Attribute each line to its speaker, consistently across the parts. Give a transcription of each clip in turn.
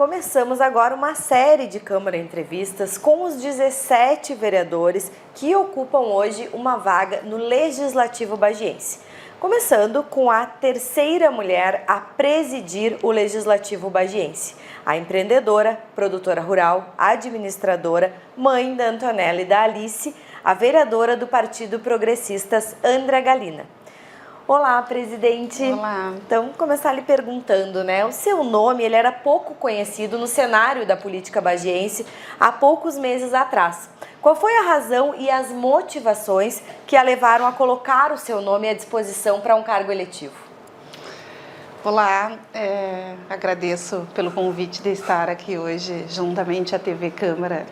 Speaker 1: começamos agora uma série de Câmara Entrevistas com os 17 vereadores que ocupam hoje uma vaga no Legislativo Bagiense. Começando com a terceira mulher a presidir o Legislativo Bagiense, a empreendedora, produtora rural, administradora, mãe da Antonella e da Alice, a vereadora do Partido Progressistas, Andra Galina. Olá, presidente.
Speaker 2: Olá.
Speaker 1: Então, começar lhe perguntando, né? O seu nome, ele era pouco conhecido no cenário da política bagiense há poucos meses atrás. Qual foi a razão e as motivações que a levaram a colocar o seu nome à disposição para um cargo eletivo?
Speaker 2: Olá, agradeço pelo convite de estar aqui hoje, juntamente à TV Câmara,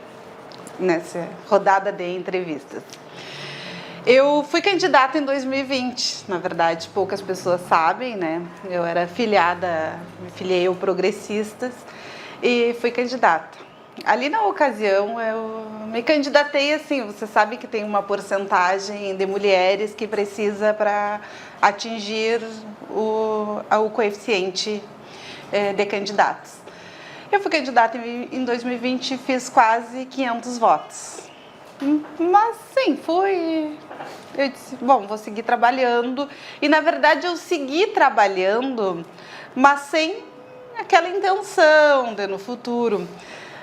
Speaker 2: nessa rodada de entrevistas. Eu fui candidata em 2020, na verdade, poucas pessoas sabem, né? Eu era me filiei ao Progressistas e fui candidata. Ali na ocasião, eu me candidatei assim, você sabe que tem uma porcentagem de mulheres que precisa para atingir o coeficiente de candidatos. Eu fui candidata em 2020 e fiz quase 500 votos. Mas sim, eu disse, bom, vou seguir trabalhando. E na verdade eu segui trabalhando, mas sem aquela intenção de no futuro.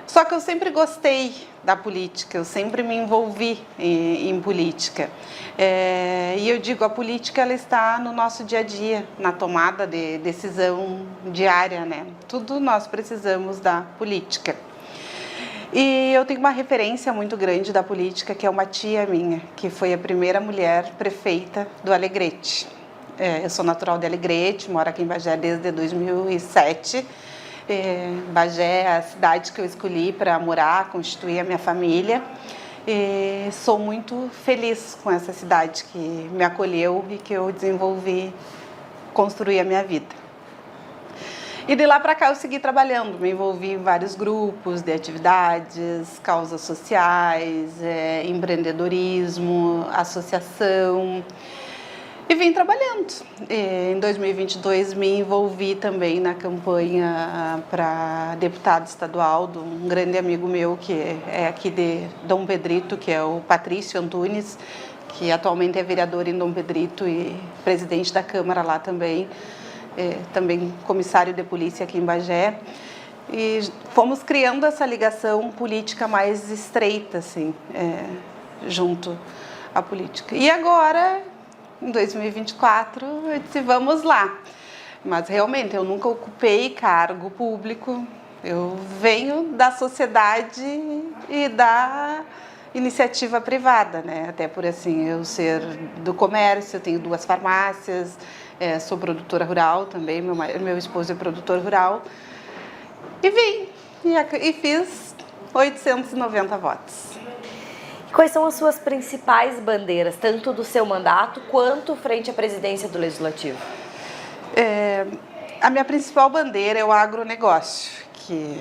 Speaker 2: Só que eu sempre gostei da política, eu sempre me envolvi em política. E eu digo, a política ela está no nosso dia a dia, na tomada de decisão diária, né? Tudo nós precisamos da política. E eu tenho uma referência muito grande da política, que é uma tia minha, que foi a primeira mulher prefeita do Alegrete. Eu sou natural de Alegrete, moro aqui em Bagé desde 2007. Bagé é a cidade que eu escolhi para morar, constituir a minha família. E sou muito feliz com essa cidade que me acolheu e que eu desenvolvi, construí a minha vida. E de lá para cá eu segui trabalhando, me envolvi em vários grupos de atividades, causas sociais, empreendedorismo, associação, e vim trabalhando. Em 2022 me envolvi também na campanha para deputado estadual de um grande amigo meu que é aqui de Dom Pedrito, que é o Patrício Antunes, que atualmente é vereador em Dom Pedrito e presidente da Câmara lá também. Também comissário de polícia aqui em Bagé, e fomos criando essa ligação política mais estreita, assim, junto à política. E agora, em 2024, eu disse, vamos lá. Mas realmente, eu nunca ocupei cargo público, eu venho da sociedade e da iniciativa privada, né? Até por assim, eu ser do comércio, eu tenho 2 farmácias, sou produtora rural também, meu esposo é produtor rural. E vim, e fiz 890 votos.
Speaker 1: Quais são as suas principais bandeiras, tanto do seu mandato quanto frente à presidência do Legislativo?
Speaker 2: A minha principal bandeira é o agronegócio, que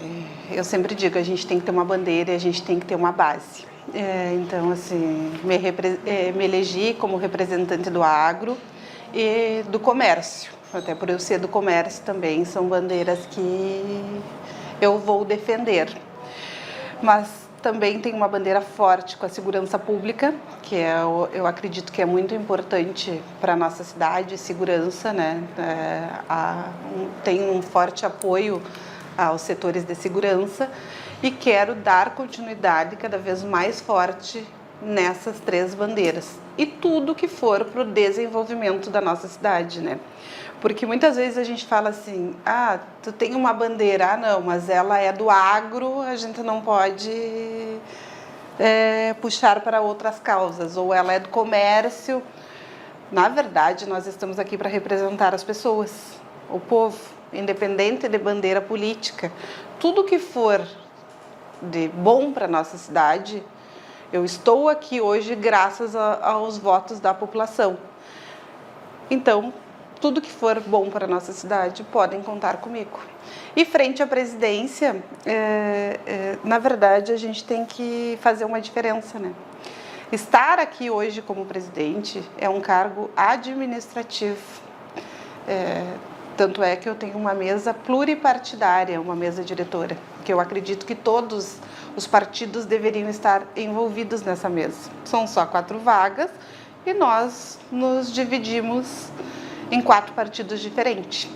Speaker 2: eu sempre digo, a gente tem que ter uma bandeira e a gente tem que ter uma base. Então, assim, me elegi como representante do agro e do comércio, até por eu ser do comércio também, são bandeiras que eu vou defender. Mas também tem uma bandeira forte com a segurança pública, que eu acredito que é muito importante para a nossa cidade, segurança, né? Tem um forte apoio aos setores de segurança e quero dar continuidade cada vez mais forte nessas 3 bandeiras e tudo que for para o desenvolvimento da nossa cidade, né? Porque muitas vezes a gente fala assim, tu tem uma bandeira, não, mas ela é do agro, a gente não pode puxar para outras causas, ou ela é do comércio. Na verdade, nós estamos aqui para representar as pessoas, o povo, independente de bandeira política. Tudo que for de bom para a nossa cidade, eu estou aqui hoje graças aos votos da população. Então, tudo que for bom para a nossa cidade, podem contar comigo. E frente à presidência, na verdade, a gente tem que fazer uma diferença, né? Estar aqui hoje como presidente é um cargo administrativo. Tanto é que eu tenho uma mesa pluripartidária, uma mesa diretora, que eu acredito que todos os partidos deveriam estar envolvidos nessa mesa. São só 4 vagas e nós nos dividimos em 4 partidos diferentes.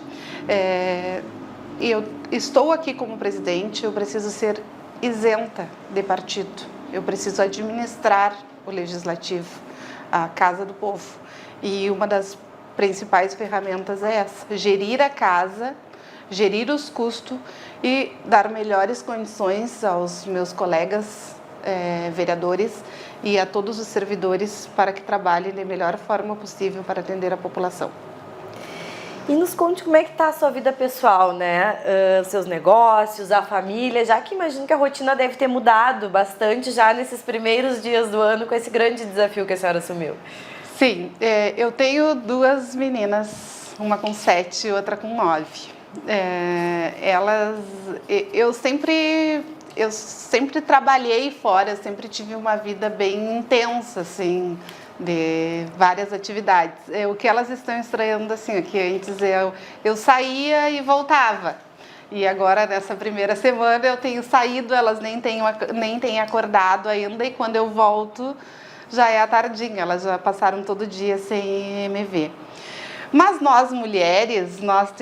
Speaker 2: Eu estou aqui como presidente, eu preciso ser isenta de partido, eu preciso administrar o legislativo, a Casa do Povo. E uma das principais ferramentas é essa: gerir a casa, gerir os custos e dar melhores condições aos meus colegas vereadores e a todos os servidores para que trabalhem da melhor forma possível para atender a população.
Speaker 1: E nos conte como é que está a sua vida pessoal, né? Seus negócios, a família, já que imagino que a rotina deve ter mudado bastante já nesses primeiros dias do ano com esse grande desafio que a senhora assumiu.
Speaker 2: Sim, eu tenho 2 meninas, uma com 7 e outra com 9. Eu sempre trabalhei fora, eu sempre tive uma vida bem intensa, assim, de várias atividades. O que elas estão estranhando, assim, que antes eu saía e voltava. E agora, nessa primeira semana, eu tenho saído, elas nem têm acordado ainda, e quando eu volto, já é a tardinha, elas já passaram todo dia sem me ver. Mas nós, mulheres, nós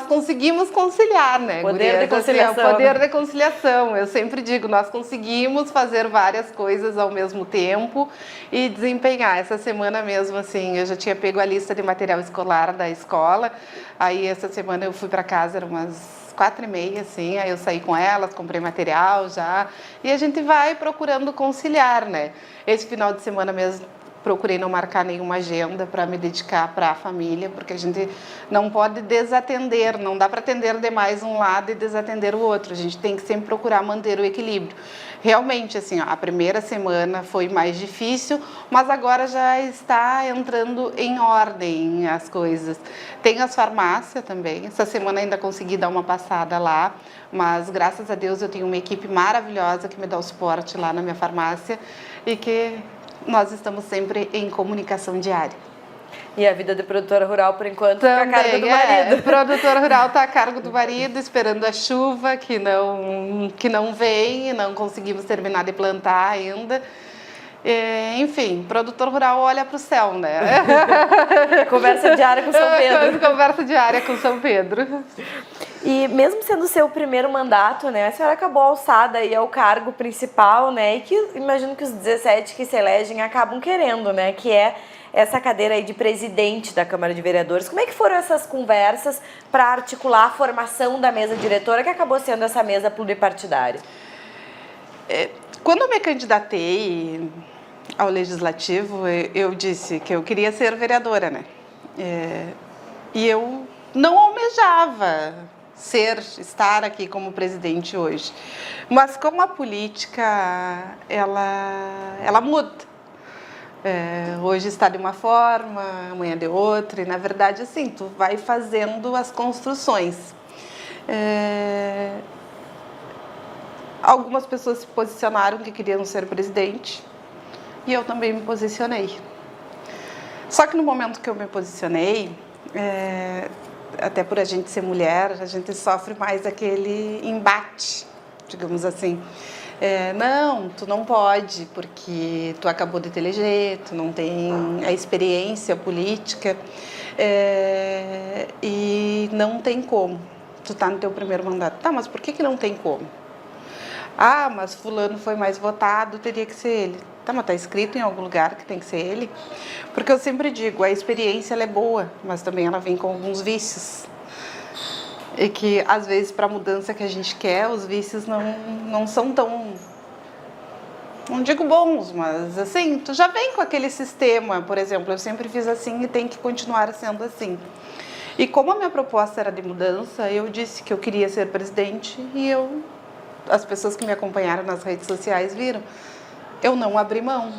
Speaker 2: conseguimos conciliar, né?
Speaker 1: Poder de conciliação.
Speaker 2: O poder da conciliação. Eu sempre digo, nós conseguimos fazer várias coisas ao mesmo tempo e desempenhar. Essa semana mesmo, assim, eu já tinha pego a lista de material escolar da escola. Aí, essa semana eu fui para casa, eram umas 4h30, assim, aí eu saí com elas, comprei material já. E a gente vai procurando conciliar, né? Esse final de semana mesmo, procurei não marcar nenhuma agenda para me dedicar para a família, porque a gente não pode desatender, não dá para atender demais um lado e desatender o outro. A gente tem que sempre procurar manter o equilíbrio. Realmente, assim, a primeira semana foi mais difícil, mas agora já está entrando em ordem as coisas. Tem as farmácias também. Essa semana ainda consegui dar uma passada lá, mas graças a Deus eu tenho uma equipe maravilhosa que me dá o suporte lá na minha farmácia e que nós estamos sempre em comunicação diária.
Speaker 1: E a vida de produtora rural, por enquanto, fica a cargo do marido.
Speaker 2: Produtora rural está a cargo do marido, esperando a chuva, que não vem, e não conseguimos terminar de plantar ainda. Enfim, produtor rural olha para o céu, né?
Speaker 1: Conversa diária com São Pedro.
Speaker 2: Conversa diária com São Pedro.
Speaker 1: E mesmo sendo o seu primeiro mandato, né, a senhora acabou alçada aí ao cargo principal, né, e que imagino que os 17 que se elegem acabam querendo, né, que é essa cadeira aí de presidente da Câmara de Vereadores. Como é que foram essas conversas para articular a formação da mesa diretora, que acabou sendo essa mesa pluripartidária?
Speaker 2: Quando eu me candidatei ao Legislativo, eu disse que eu queria ser vereadora, né, e eu não almejava estar aqui como presidente hoje. Mas como a política, ela muda. Hoje está de uma forma, amanhã de outra, e na verdade, assim, tu vai fazendo as construções. Algumas pessoas se posicionaram que queriam ser presidente, e eu também me posicionei. Só que no momento que eu me posicionei, até por a gente ser mulher, a gente sofre mais aquele embate, digamos assim. Não, tu não pode, porque tu acabou de te eleger, tu não tem a experiência política, e não tem como. Tu tá no teu primeiro mandato. Tá, mas por que não tem como? Ah, mas fulano foi mais votado, teria que ser ele. Tá, mas tá escrito em algum lugar que tem que ser ele? Porque eu sempre digo, a experiência ela é boa, mas também ela vem com alguns vícios. E que, às vezes, para a mudança que a gente quer, os vícios não são tão... Não digo bons, mas assim, tu já vem com aquele sistema. Por exemplo, eu sempre fiz assim e tem que continuar sendo assim. E como a minha proposta era de mudança, eu disse que eu queria ser presidente e as pessoas que me acompanharam nas redes sociais viram, eu não abri mão.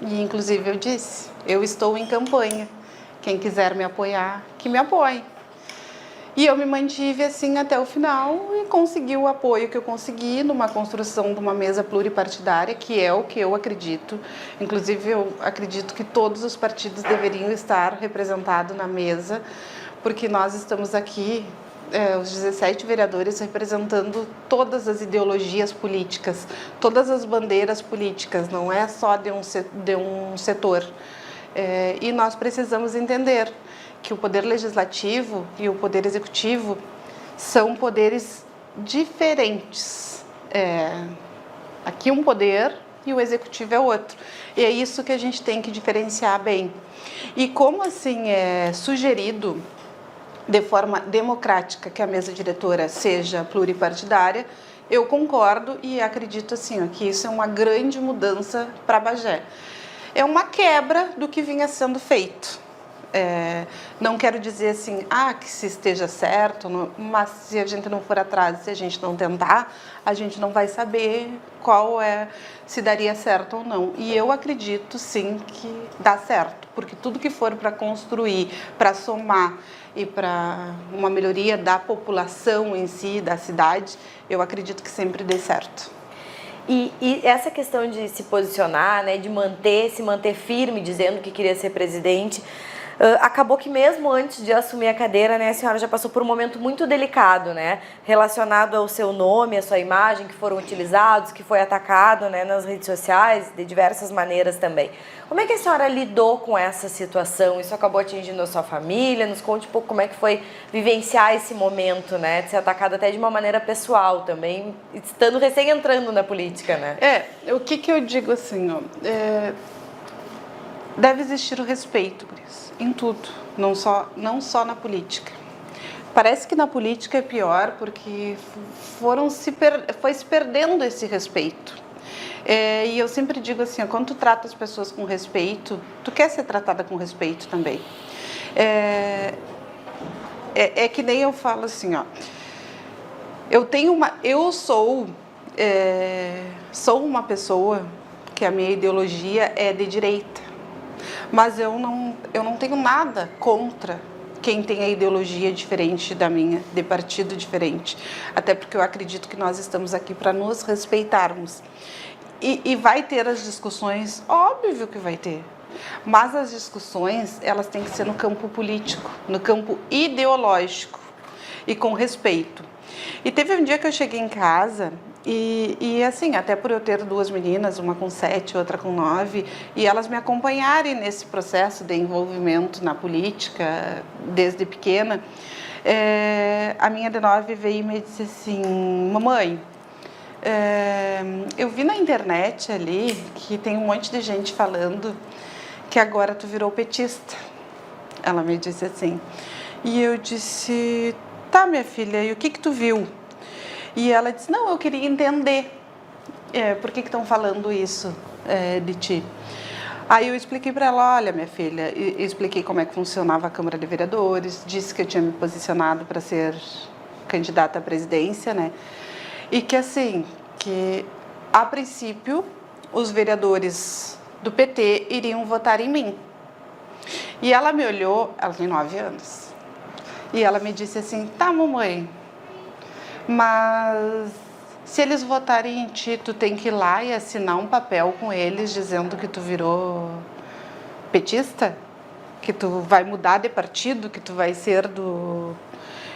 Speaker 2: E, inclusive, eu disse, eu estou em campanha. Quem quiser me apoiar, que me apoie. E eu me mantive assim até o final e consegui o apoio que eu consegui numa construção de uma mesa pluripartidária, que é o que eu acredito. Inclusive, eu acredito que todos os partidos deveriam estar representados na mesa, porque nós estamos aqui, os 17 vereadores, representando todas as ideologias políticas, todas as bandeiras políticas, não é só de um setor. E nós precisamos entender que o Poder Legislativo e o Poder Executivo são poderes diferentes. Aqui um poder e o Executivo é outro. E é isso que a gente tem que diferenciar bem. E como assim é sugerido de forma democrática que a mesa diretora seja pluripartidária, eu concordo e acredito assim, que isso é uma grande mudança para Bagé. É uma quebra do que vinha sendo feito. Não quero dizer assim, que se esteja certo, mas se a gente não for atrás, se a gente não tentar, a gente não vai saber se daria certo ou não. E eu acredito sim que dá certo, porque tudo que for para construir, para somar e para uma melhoria da população em si, da cidade, eu acredito que sempre dê certo.
Speaker 1: E essa questão de se posicionar, né, de se manter firme, dizendo que queria ser presidente, acabou que mesmo antes de assumir a cadeira, né, a senhora já passou por um momento muito delicado, né, relacionado ao seu nome, à sua imagem, que foram utilizados, que foi atacado, né, nas redes sociais, de diversas maneiras também. Como é que a senhora lidou com essa situação? Isso acabou atingindo a sua família? Nos conte um pouco como é que foi vivenciar esse momento, né, de ser atacado até de uma maneira pessoal também, estando recém entrando na política, né?
Speaker 2: O que eu digo assim, deve existir o respeito, Cris, em tudo, não só na política. Parece que na política é pior porque foi se perdendo esse respeito. E eu sempre digo assim, quando tu trata as pessoas com respeito, tu quer ser tratada com respeito também. Que nem eu falo assim, eu sou uma pessoa que a minha ideologia é de direita. Mas eu não tenho nada contra quem tem a ideologia diferente da minha, de partido diferente. Até porque eu acredito que nós estamos aqui para nos respeitarmos. E vai ter as discussões, óbvio que vai ter. Mas as discussões, elas têm que ser no campo político, no campo ideológico e com respeito. E teve um dia que eu cheguei em casa e assim, até por eu ter duas meninas, uma com 7, outra com 9, e elas me acompanharem nesse processo de envolvimento na política desde pequena, a minha de 9 veio e me disse assim, mamãe, eu vi na internet ali que tem um monte de gente falando que agora tu virou petista. Ela me disse assim. E eu disse, tá, minha filha, e o que tu viu? E ela disse, não, eu queria entender por que estão falando isso de ti. Aí eu expliquei para ela, olha, minha filha, eu expliquei como é que funcionava a Câmara de Vereadores, disse que eu tinha me posicionado para ser candidata à presidência, né? E que assim, que a princípio os vereadores do PT iriam votar em mim. E ela me olhou, ela tem 9 anos, e ela me disse assim, tá, mamãe, mas se eles votarem em ti, tu tem que ir lá e assinar um papel com eles dizendo que tu virou petista? Que tu vai mudar de partido, que tu vai ser do...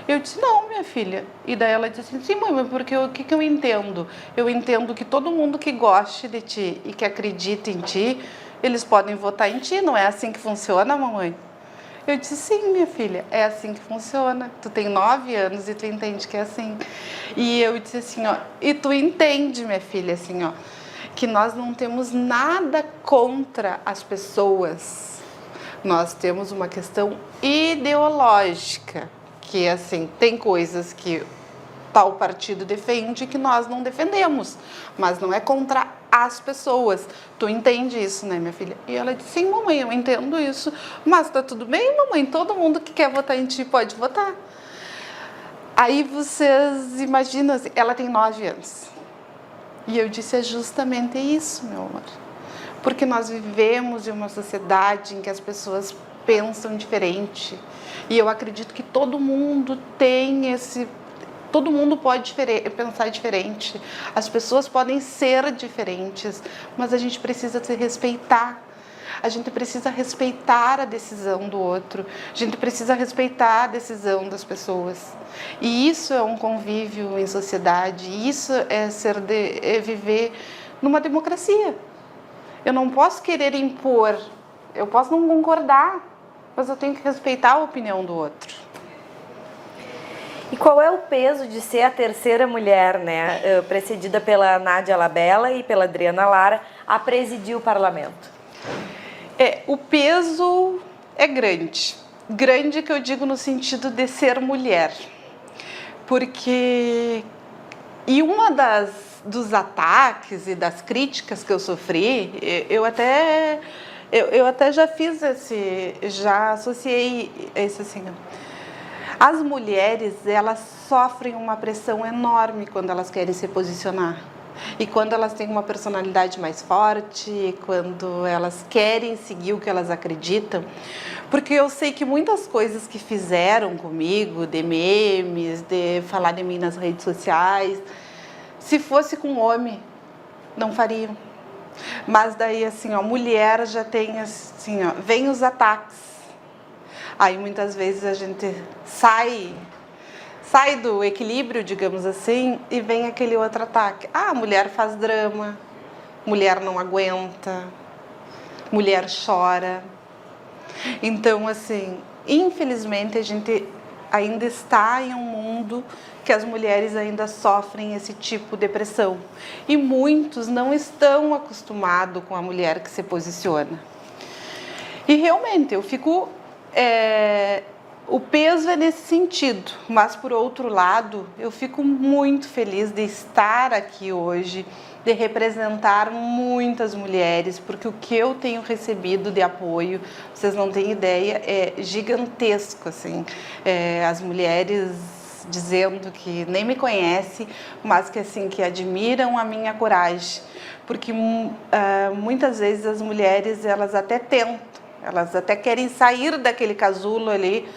Speaker 2: Eu disse, não, minha filha. E daí ela disse assim, sim, mãe, mas porque o que eu entendo? Eu entendo que todo mundo que goste de ti e que acredita em ti, eles podem votar em ti, não é assim que funciona, mamãe? Eu disse, sim, minha filha, é assim que funciona. Tu tem 9 anos e tu entende que é assim. E eu disse assim, e tu entende, minha filha, assim, que nós não temos nada contra as pessoas. Nós temos uma questão ideológica, que assim, tem coisas que tal partido defende que nós não defendemos, mas não é contra as pessoas. Tu entende isso, né, minha filha? E ela disse, sim, mamãe, eu entendo isso, mas tá tudo bem, mamãe, todo mundo que quer votar em ti pode votar. Aí vocês imaginam, assim, ela tem 9 anos. E eu disse, é justamente isso, meu amor. Porque nós vivemos em uma sociedade em que as pessoas pensam diferente. E eu acredito que todo mundo tem esse... Todo mundo pode pensar diferente. As pessoas podem ser diferentes, mas a gente precisa se respeitar. A gente precisa respeitar a decisão do outro. A gente precisa respeitar a decisão das pessoas. E isso é um convívio em sociedade. Isso é viver numa democracia. Eu não posso querer impor. Eu posso não concordar, mas eu tenho que respeitar a opinião do outro.
Speaker 1: E qual é o peso de ser a terceira mulher, né, precedida pela Nádia Labella e pela Adriana Lara, a presidir o parlamento?
Speaker 2: O peso é grande. Grande que eu digo no sentido de ser mulher. Porque... E dos ataques e das críticas que eu sofri, eu até já fiz já associei esse assim... As mulheres, elas sofrem uma pressão enorme quando elas querem se posicionar. E quando elas têm uma personalidade mais forte, quando elas querem seguir o que elas acreditam. Porque eu sei que muitas coisas que fizeram comigo, de memes, de falar de mim nas redes sociais, se fosse com homem, não fariam. Mas daí, assim, mulher já tem, assim, vem os ataques. Aí muitas vezes a gente sai do equilíbrio, digamos assim, e vem aquele outro ataque. A mulher faz drama, mulher não aguenta, mulher chora. Então, assim, infelizmente a gente ainda está em um mundo que as mulheres ainda sofrem esse tipo de pressão. E muitos não estão acostumados com a mulher que se posiciona. E realmente, eu fico... o peso é nesse sentido, mas por outro lado, eu fico muito feliz de estar aqui hoje, de representar muitas mulheres, porque o que eu tenho recebido de apoio, vocês não têm ideia, é gigantesco, assim. As mulheres dizendo que nem me conhecem, mas que, assim, que admiram a minha coragem, porque muitas vezes as mulheres, elas até tentam, elas até querem sair daquele casulo ali,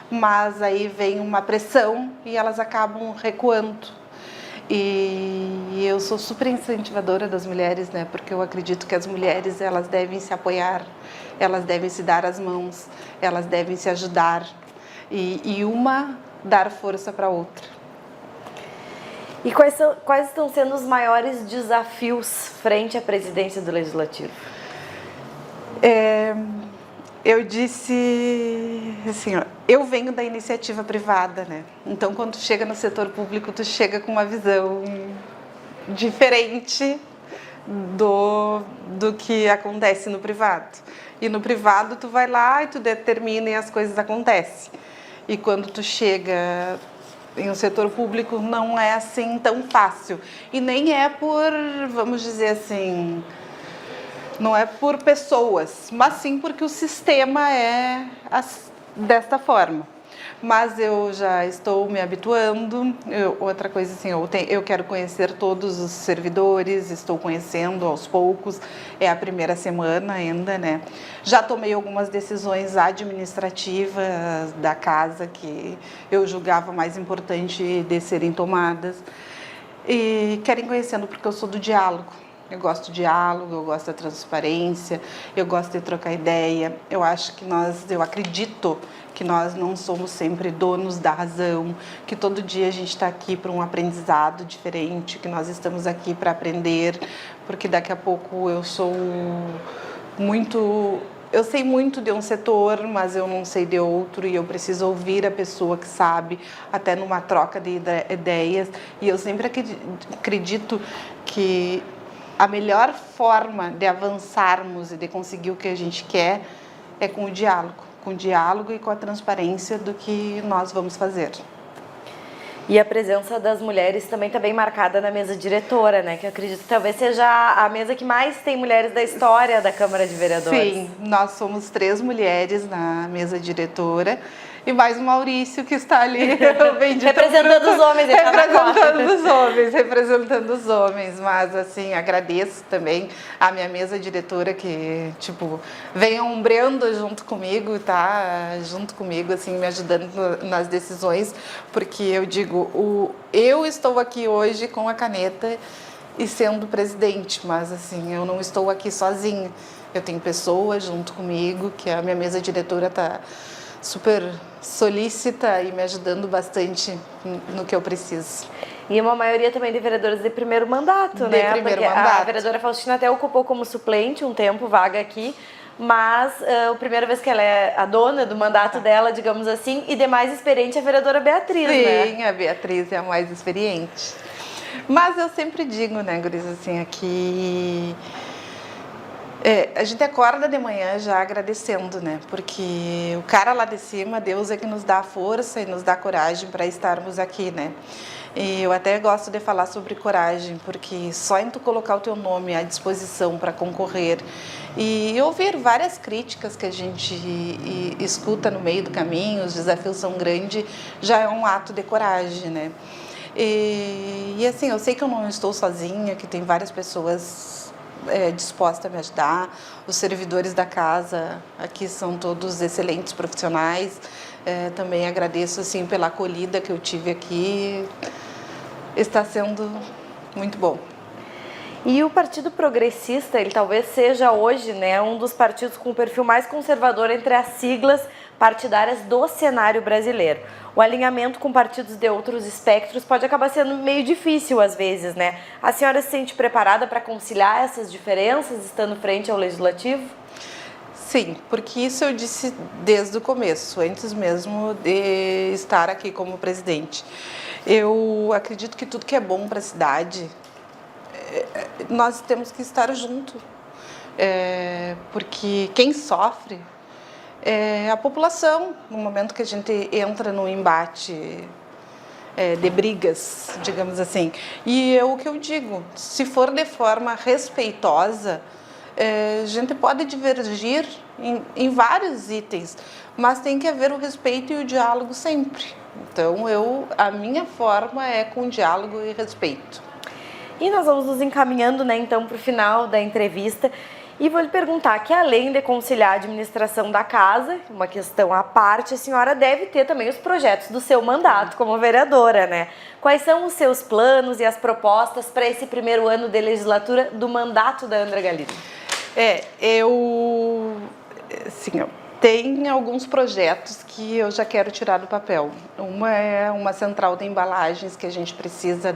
Speaker 2: mas aí vem uma pressão e elas acabam recuando. E eu sou super incentivadora das mulheres, né? Porque eu acredito que as mulheres, elas devem se apoiar, elas devem se dar as mãos, elas devem se ajudar e uma dar força para a outra.
Speaker 1: E quais estão sendo os maiores desafios frente à presidência do Legislativo?
Speaker 2: Eu disse assim, eu venho da iniciativa privada, né? Então, quando tu chega no setor público, tu chega com uma visão diferente do que acontece no privado. E no privado, tu vai lá e tu determina e as coisas acontecem. E quando tu chega em um setor público, não é assim tão fácil. E nem é por, vamos dizer assim... Não é por pessoas, mas sim porque o sistema é desta forma. Mas eu já estou me habituando. Outra coisa assim, eu quero conhecer todos os servidores, estou conhecendo aos poucos. É a primeira semana ainda, né? Já tomei algumas decisões administrativas da casa que eu julgava mais importante de serem tomadas. E querem conhecendo porque eu sou do diálogo. Eu gosto do diálogo, eu gosto da transparência, eu gosto de trocar ideia. Eu acredito que nós não somos sempre donos da razão, que todo dia a gente está aqui para um aprendizado diferente, que nós estamos aqui para aprender, porque daqui a pouco eu sei muito de um setor, mas eu não sei de outro e eu preciso ouvir a pessoa que sabe, até numa troca de ideias. E eu sempre acredito que a melhor forma de avançarmos e de conseguir o que a gente quer é com o diálogo e com a transparência do que nós vamos fazer.
Speaker 1: E a presença das mulheres também está bem marcada na mesa diretora, né? Que eu acredito que talvez seja a mesa que mais tem mulheres da história da Câmara de Vereadores.
Speaker 2: Sim, nós somos 3 mulheres na mesa diretora e mais o Maurício que está ali
Speaker 1: representando os homens, ele tá na
Speaker 2: representando os homens, mas assim, agradeço também a minha mesa diretora que, tipo, vem ombreando junto comigo, tá? Junto comigo, assim, me ajudando nas decisões, porque eu digo, eu estou aqui hoje com a caneta e sendo presidente, mas assim, eu não estou aqui sozinha. Eu tenho pessoas junto comigo, que a minha mesa diretora está super solícita e me ajudando bastante no que eu preciso.
Speaker 1: E uma maioria também de vereadores de primeiro mandato,
Speaker 2: né? Primeiro
Speaker 1: Porque
Speaker 2: mandato.
Speaker 1: A vereadora Faustina até ocupou como suplente um tempo, vaga aqui, mas a primeira vez que ela é a dona do mandato dela, digamos assim, e de mais experiente é a vereadora Beatriz, né?
Speaker 2: Sim, a Beatriz é a mais experiente. Mas eu sempre digo, né, guris, assim, aqui... a gente acorda de manhã já agradecendo, né? Porque o cara lá de cima, Deus é que nos dá força e nos dá coragem para estarmos aqui, né? E eu até gosto de falar sobre coragem, porque só em tu colocar o teu nome à disposição para concorrer e ouvir várias críticas que a gente escuta no meio do caminho, os desafios são grandes, já é um ato de coragem, né? E assim, eu sei que eu não estou sozinha, que tem várias pessoas disposta a me ajudar. Os servidores da casa aqui são todos excelentes profissionais. Também agradeço assim pela acolhida que eu tive aqui. Está sendo muito bom.
Speaker 1: E o Partido Progressista, ele talvez seja hoje, né, um dos partidos com o perfil mais conservador entre as siglas partidárias do cenário brasileiro. O alinhamento com partidos de outros espectros pode acabar sendo meio difícil às vezes, né? A senhora se sente preparada para conciliar essas diferenças, estando frente ao Legislativo?
Speaker 2: Sim, porque isso eu disse desde o começo, antes mesmo de estar aqui como presidente. Eu acredito que tudo que é bom para a cidade, nós temos que estar junto, porque quem sofre é a população, no momento que a gente entra num embate de brigas, digamos assim. E o que eu digo, se for de forma respeitosa, a gente pode divergir em vários itens, mas tem que haver o respeito e o diálogo sempre. Então, a minha forma é com diálogo e respeito.
Speaker 1: E nós vamos nos encaminhando, né, então, para o final da entrevista. E vou lhe perguntar que, além de conciliar a administração da casa, uma questão à parte, a senhora deve ter também os projetos do seu mandato como vereadora, né? Quais são os seus planos e as propostas para esse primeiro ano de legislatura do mandato da Andra Galindo?
Speaker 2: Eu tenho alguns projetos que eu já quero tirar do papel. Uma é uma central de embalagens que a gente precisa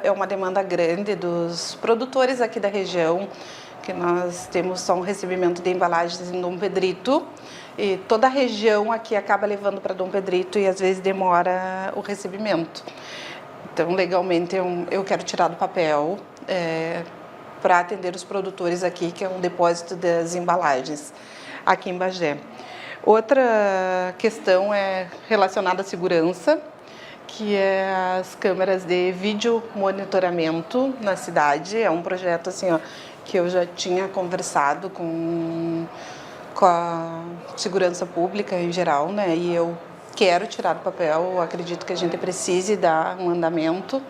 Speaker 2: é uma demanda grande dos produtores aqui da região, que nós temos só um recebimento de embalagens em Dom Pedrito, e toda a região aqui acaba levando para Dom Pedrito e às vezes demora o recebimento. Então, legalmente, eu quero tirar do papel para atender os produtores aqui, que é um depósito das embalagens aqui em Bagé. Outra questão é relacionada à segurança, que é as câmeras de vídeo monitoramento na cidade. É um projeto assim, que eu já tinha conversado com a segurança pública em geral, né? E eu quero tirar do papel, eu acredito que a gente precise dar um andamento.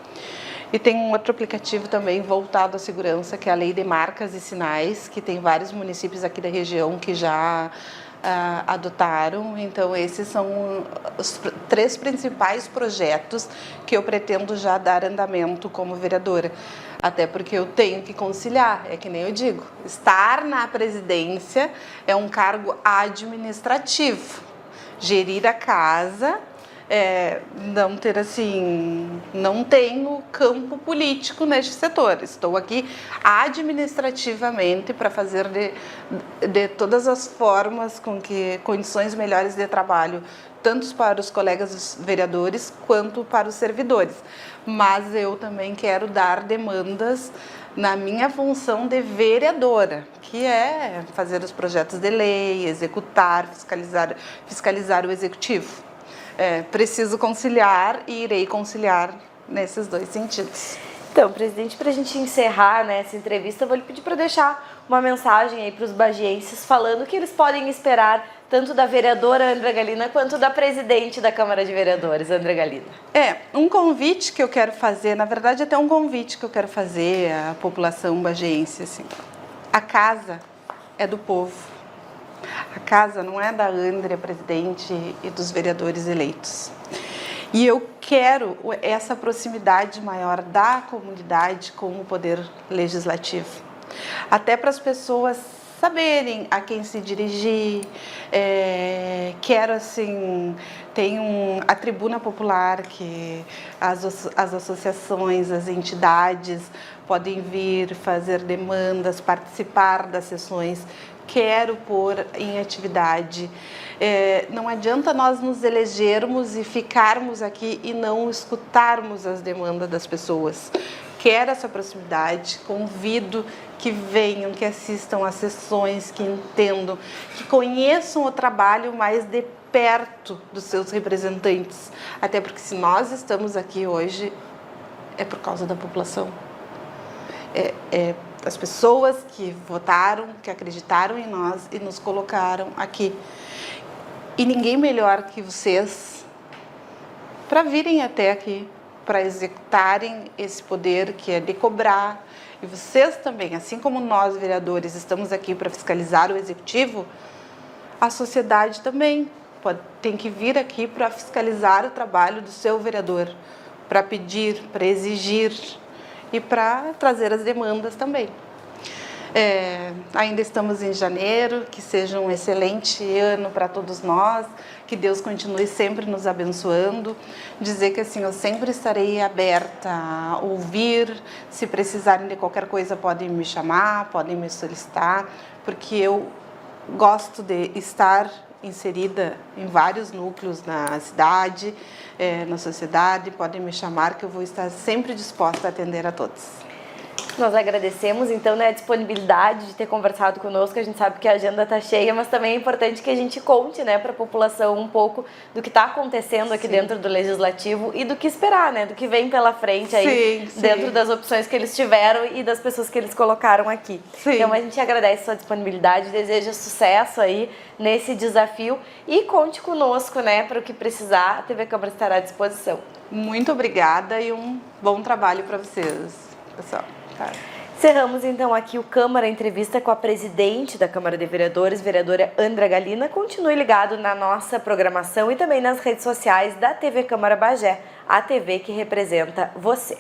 Speaker 2: E tem um outro aplicativo também voltado à segurança, que é a Lei de Marcas e Sinais, que tem vários municípios aqui da região que já adotaram. Então, esses são os 3 principais projetos que eu pretendo já dar andamento como vereadora. Até porque eu tenho que conciliar, é que nem eu digo, estar na presidência é um cargo administrativo. Gerir a casa, não tenho campo político neste setor. Estou aqui administrativamente para fazer de todas as formas com que condições melhores de trabalho, tanto para os colegas vereadores quanto para os servidores. Mas eu também quero dar demandas na minha função de vereadora, que é fazer os projetos de lei, executar, fiscalizar o executivo. Preciso conciliar e irei conciliar nesses 2 sentidos.
Speaker 1: Então, presidente, para a gente encerrar, né, essa entrevista, eu vou lhe pedir para deixar uma mensagem aí para os bagienses falando o que eles podem esperar tanto da vereadora Andra Galina quanto da presidente da Câmara de Vereadores, Andra Galina.
Speaker 2: Um convite que eu quero fazer, na verdade até um convite que eu quero fazer à população bagiense, assim. A casa é do povo. A casa não é da Andra, presidente, e dos vereadores eleitos. E eu quero essa proximidade maior da comunidade com o poder legislativo. Até para as pessoas saberem a quem se dirigir. Quero, assim, tem a tribuna popular que as associações, as entidades podem vir fazer demandas, participar das sessões. Quero pôr em atividade. Não adianta nós nos elegermos e ficarmos aqui e não escutarmos as demandas das pessoas. Quero essa proximidade, convido que venham, que assistam às sessões, que entendam, que conheçam o trabalho mais de perto dos seus representantes. Até porque se nós estamos aqui hoje, é por causa da população. As pessoas que votaram, que acreditaram em nós e nos colocaram aqui. E ninguém melhor que vocês para virem até aqui, para executarem esse poder que é de cobrar. E vocês também, assim como nós, vereadores, estamos aqui para fiscalizar o executivo, a sociedade também tem que vir aqui para fiscalizar o trabalho do seu vereador, para pedir, para exigir e para trazer as demandas também. Ainda estamos em janeiro, que seja um excelente ano para todos nós, que Deus continue sempre nos abençoando, dizer que assim, eu sempre estarei aberta a ouvir, se precisarem de qualquer coisa podem me chamar, podem me solicitar, porque eu gosto de estar inserida em vários núcleos na cidade, na sociedade, podem me chamar que eu vou estar sempre disposta a atender a todos.
Speaker 1: Nós agradecemos, então, a disponibilidade de ter conversado conosco. A gente sabe que a agenda está cheia, mas também é importante que a gente conte, para a população um pouco do que está acontecendo aqui dentro do Legislativo e do que esperar, do que vem pela frente aí, dentro das opções que eles tiveram e das pessoas que eles colocaram aqui. Sim. Então, a gente agradece a sua disponibilidade, deseja sucesso aí nesse desafio e conte conosco, para o que precisar, a TV Câmara estará à disposição.
Speaker 2: Muito obrigada e um bom trabalho para vocês, pessoal.
Speaker 1: Encerramos então aqui o Câmara Entrevista com a presidente da Câmara de Vereadores, vereadora Andra Galina. Continue ligado na nossa programação e também nas redes sociais da TV Câmara Bagé, a TV que representa você.